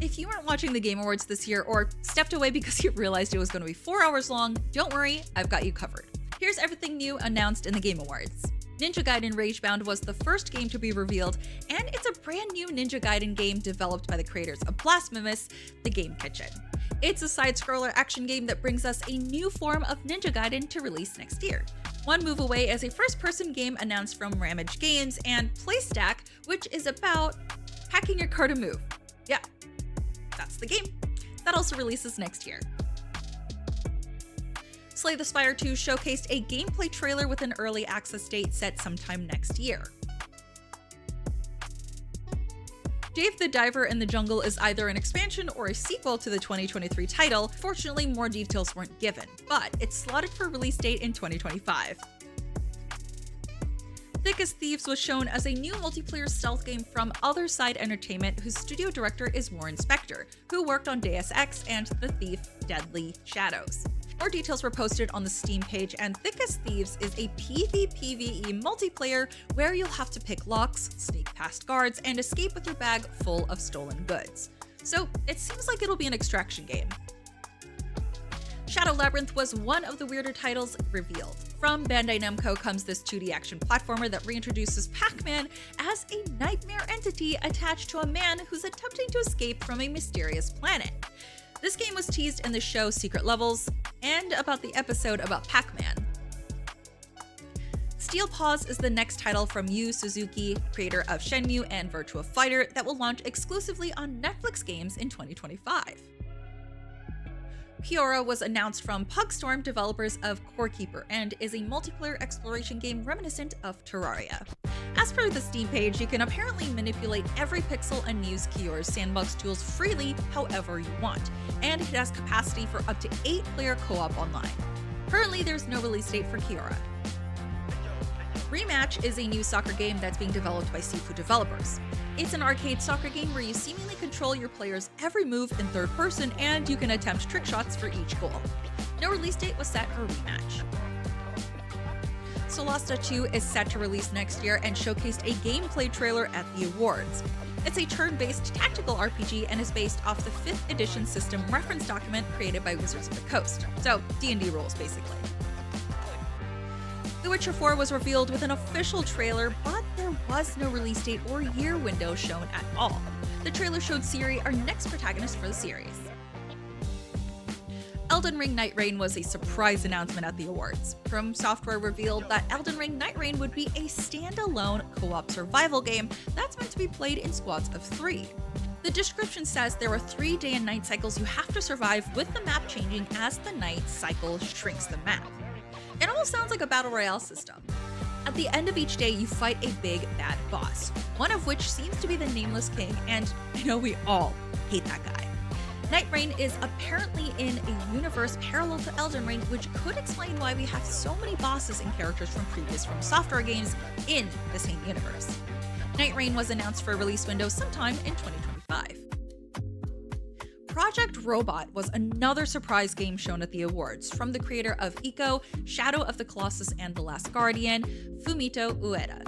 If you weren't watching the Game Awards this year or stepped away because you realized it was going to be 4 hours long, don't worry, I've got you covered. Here's everything new announced in the Game Awards. Ninja Gaiden Ragebound was the first game to be revealed, and it's a brand new Ninja Gaiden game developed by the creators of Blasphemous, The Game Kitchen. It's a side-scroller action game that brings us a new form of Ninja Gaiden to release next year. One Move Away is a first-person game announced from Ramage Games, and PlayStack, which is about hacking your car to move. Yeah, that's the game. That also releases next year. Slay the Spire 2 showcased a gameplay trailer with an early access date set sometime next year. Dave the Diver in the Jungle is either an expansion or a sequel to the 2023 title. Fortunately, more details weren't given, but it's slotted for release date in 2025. Thick as Thieves was shown as a new multiplayer stealth game from Other Side Entertainment, whose studio director is Warren Spector, who worked on Deus Ex and The Thief: Deadly Shadows. More details were posted on the Steam page, and Thick as Thieves is a PvPvE multiplayer where you'll have to pick locks, sneak past guards, and escape with your bag full of stolen goods. So it seems like it'll be an extraction game. Shadow Labyrinth was one of the weirder titles revealed. From Bandai Namco comes this 2D action platformer that reintroduces Pac-Man as a nightmare entity attached to a man who's attempting to escape from a mysterious planet. This game was teased in the show Secret Levels and about the episode about Pac-Man. Steel Paws is the next title from Yu Suzuki, creator of Shenmue and Virtua Fighter, that will launch exclusively on Netflix games in 2025. Kiora was announced from Pugstorm, developers of Core Keeper, and is a multiplayer exploration game reminiscent of Terraria. As per the Steam page, you can apparently manipulate every pixel and use Kiora's sandbox tools freely however you want, and it has capacity for up to 8-player co-op online. Currently, there's no release date for Kiora. Rematch is a new soccer game that's being developed by Sifu developers. It's an arcade soccer game where you seemingly control your player's every move in third person, and you can attempt trick shots for each goal. No release date was set for Rematch. Solasta 2 is set to release next year and showcased a gameplay trailer at the awards. It's a turn-based tactical RPG and is based off the 5th edition system reference document created by Wizards of the Coast. So, D&D rules, basically. The Witcher 4 was revealed with an official trailer, but there was no release date or year window shown at all. The trailer showed Ciri, our next protagonist for the series. Elden Ring Night Rain was a surprise announcement at the awards. From Software revealed that Elden Ring Night Rain would be a standalone co-op survival game that's meant to be played in squads of 3. The description says there are 3 day and night cycles you have to survive, with the map changing as the night cycle shrinks the map. It almost sounds like a battle royale system. At the end of each day, you fight a big bad boss, one of which seems to be the Nameless King, and I know we all hate that guy. Night Rain is apparently in a universe parallel to Elden Ring, which could explain why we have so many bosses and characters from previous From Software games in the same universe. Night Rain was announced for a release window sometime in 2025. Project Robot was another surprise game shown at the awards, from the creator of Ico, Shadow of the Colossus and The Last Guardian, Fumito Ueda.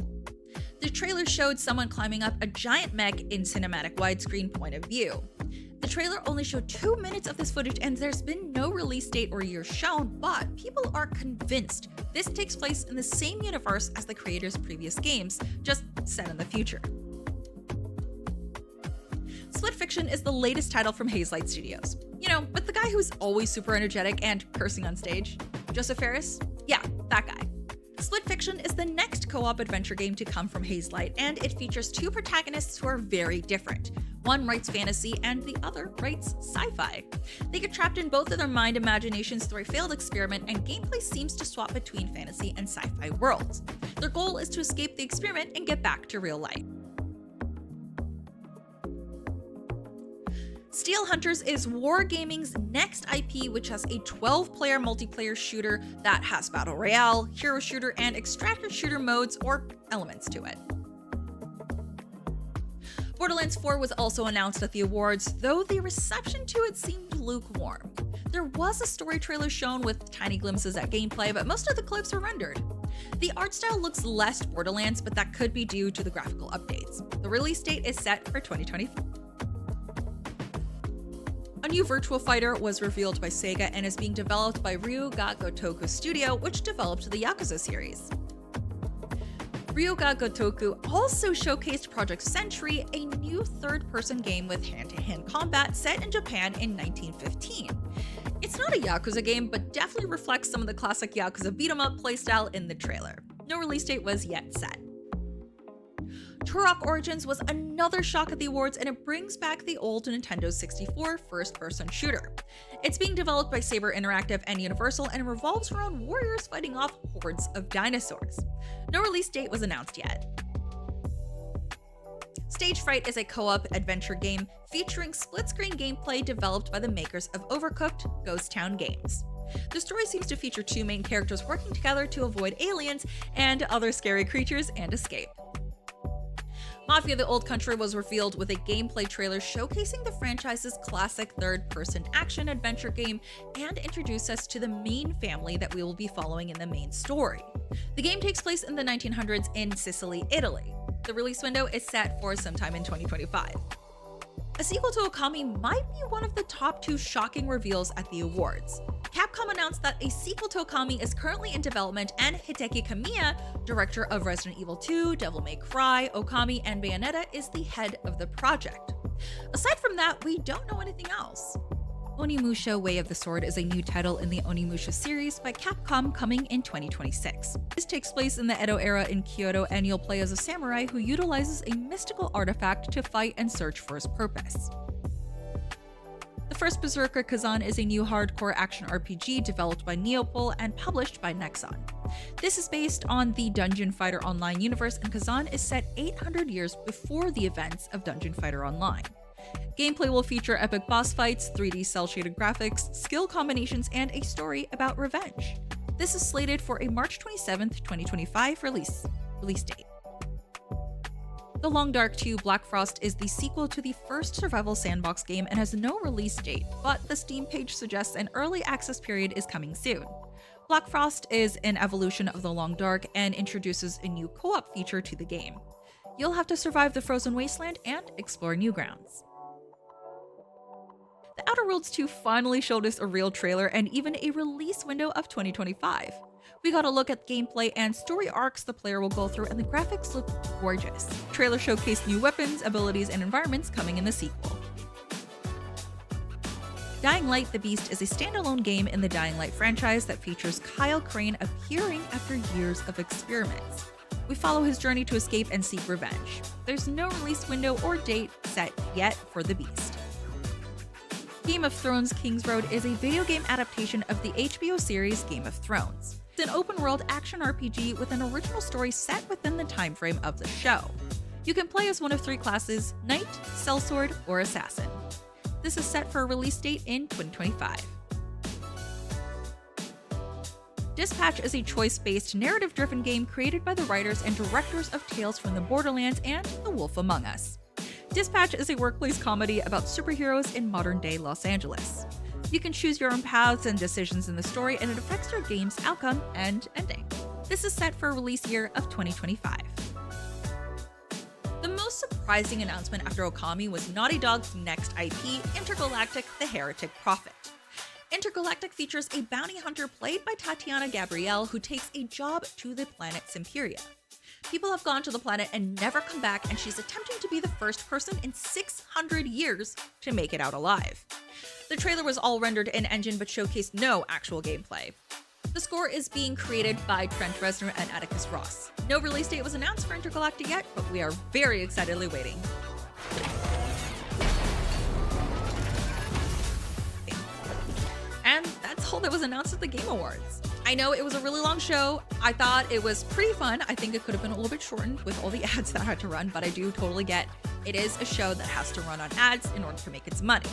The trailer showed someone climbing up a giant mech in cinematic widescreen point of view. The trailer only showed 2 minutes of this footage, and there's been no release date or year shown, but people are convinced this takes place in the same universe as the creator's previous games, just set in the future. Split Fiction is the latest title from Hazelight Studios. You know, with the guy who's always super energetic and cursing on stage. Joseph Ferris? Yeah, that guy. Split Fiction is the next co-op adventure game to come from Hazelight, and it features 2 protagonists who are very different. One writes fantasy and the other writes sci-fi. They get trapped in both of their mind imaginations through a failed experiment, and gameplay seems to swap between fantasy and sci-fi worlds. Their goal is to escape the experiment and get back to real life. Steel Hunters is Wargaming's next IP, which has a 12-player multiplayer shooter that has battle royale, hero shooter, and extractor shooter modes or elements to it. Borderlands 4 was also announced at the awards, though the reception to it seemed lukewarm. There was a story trailer shown with tiny glimpses at gameplay, but most of the clips were rendered. The art style looks less Borderlands, but that could be due to the graphical updates. The release date is set for 2024. A new Virtua Fighter was revealed by Sega and is being developed by Ryuga Gotoku Studio, which developed the Yakuza series. Ryuga Gotoku also showcased Project Century, a new third-person game with hand-to-hand combat set in Japan in 1915. It's not a Yakuza game, but definitely reflects some of the classic Yakuza beat-em-up playstyle in the trailer. No release date was yet set. Turok Origins was another shock at the awards, and it brings back the old Nintendo 64 first-person shooter. It's being developed by Saber Interactive and Universal and revolves around warriors fighting off hordes of dinosaurs. No release date was announced yet. Stage Fright is a co-op adventure game featuring split-screen gameplay developed by the makers of Overcooked Ghost Town Games. The story seems to feature two main characters working together to avoid aliens and other scary creatures and escape. Mafia: The Old Country was revealed with a gameplay trailer showcasing the franchise's classic third-person action-adventure game and introduced us to the main family that we will be following in the main story. The game takes place in the 1900s in Sicily, Italy. The release window is set for sometime in 2025. A sequel to Okami might be one of the top two shocking reveals at the awards. Capcom announced that a sequel to Okami is currently in development, and Hideki Kamiya, director of Resident Evil 2, Devil May Cry, Okami, and Bayonetta, is the head of the project. Aside from that, we don't know anything else. Onimusha: Way of the Sword is a new title in the Onimusha series by Capcom coming in 2026. This takes place in the Edo era in Kyoto, and you'll play as a samurai who utilizes a mystical artifact to fight and search for his purpose. The first Berserker Kazan is a new hardcore action RPG developed by Neopol and published by Nexon. This is based on the Dungeon Fighter Online universe, and Kazan is set 800 years before the events of Dungeon Fighter Online. Gameplay will feature epic boss fights, 3D cel-shaded graphics, skill combinations, and a story about revenge. This is slated for a March 27th, 2025 release date. The Long Dark 2 Black Frost is the sequel to the first survival sandbox game and has no release date, but the Steam page suggests an early access period is coming soon. Black Frost is an evolution of The Long Dark and introduces a new co-op feature to the game. You'll have to survive the frozen wasteland and explore new grounds. The Outer Worlds 2 finally showed us a real trailer and even a release window of 2025. We got a look at gameplay and story arcs the player will go through, and the graphics look gorgeous. The trailer showcased new weapons, abilities, and environments coming in the sequel. Dying Light: The Beast is a standalone game in the Dying Light franchise that features Kyle Crane appearing after years of experiments. We follow his journey to escape and seek revenge. There's no release window or date set yet for The Beast. Game of Thrones: King's Road is a video game adaptation of the HBO series Game of Thrones. It's an open-world action RPG with an original story set within the time frame of the show. You can play as one of three classes: Knight, Sellsword, or Assassin. This is set for a release date in 2025. Dispatch is a choice-based, narrative-driven game created by the writers and directors of Tales from the Borderlands and The Wolf Among Us. Dispatch is a workplace comedy about superheroes in modern-day Los Angeles. You can choose your own paths and decisions in the story, and it affects your game's outcome and ending. This is set for a release year of 2025. The most surprising announcement after Okami was Naughty Dog's next IP, Intergalactic: The Heretic Prophet. Intergalactic features a bounty hunter played by Tatiana Gabrielle who takes a job to the planet Simperia. People have gone to the planet and never come back, and she's attempting to be the first person in 600 years to make it out alive. The trailer was all rendered in engine but showcased no actual gameplay. The score is being created by Trent Reznor and Atticus Ross. No release date was announced for Intergalactic yet, but we are very excitedly waiting. And that's all that was announced at the Game Awards. I know it was a really long show. I thought it was pretty fun. I think it could have been a little bit shortened with all the ads that I had to run, but I do totally get it is a show that has to run on ads in order to make its money.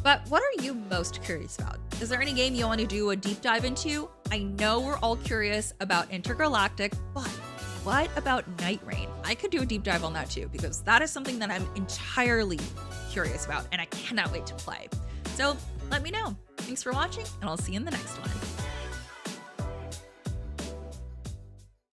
But what are you most curious about? Is there any game you want to do a deep dive into? I know we're all curious about Intergalactic, but what about Night Rain? I could do a deep dive on that too, because that is something that I'm entirely curious about and I cannot wait to play. So let me know. Thanks for watching, and I'll see you in the next one.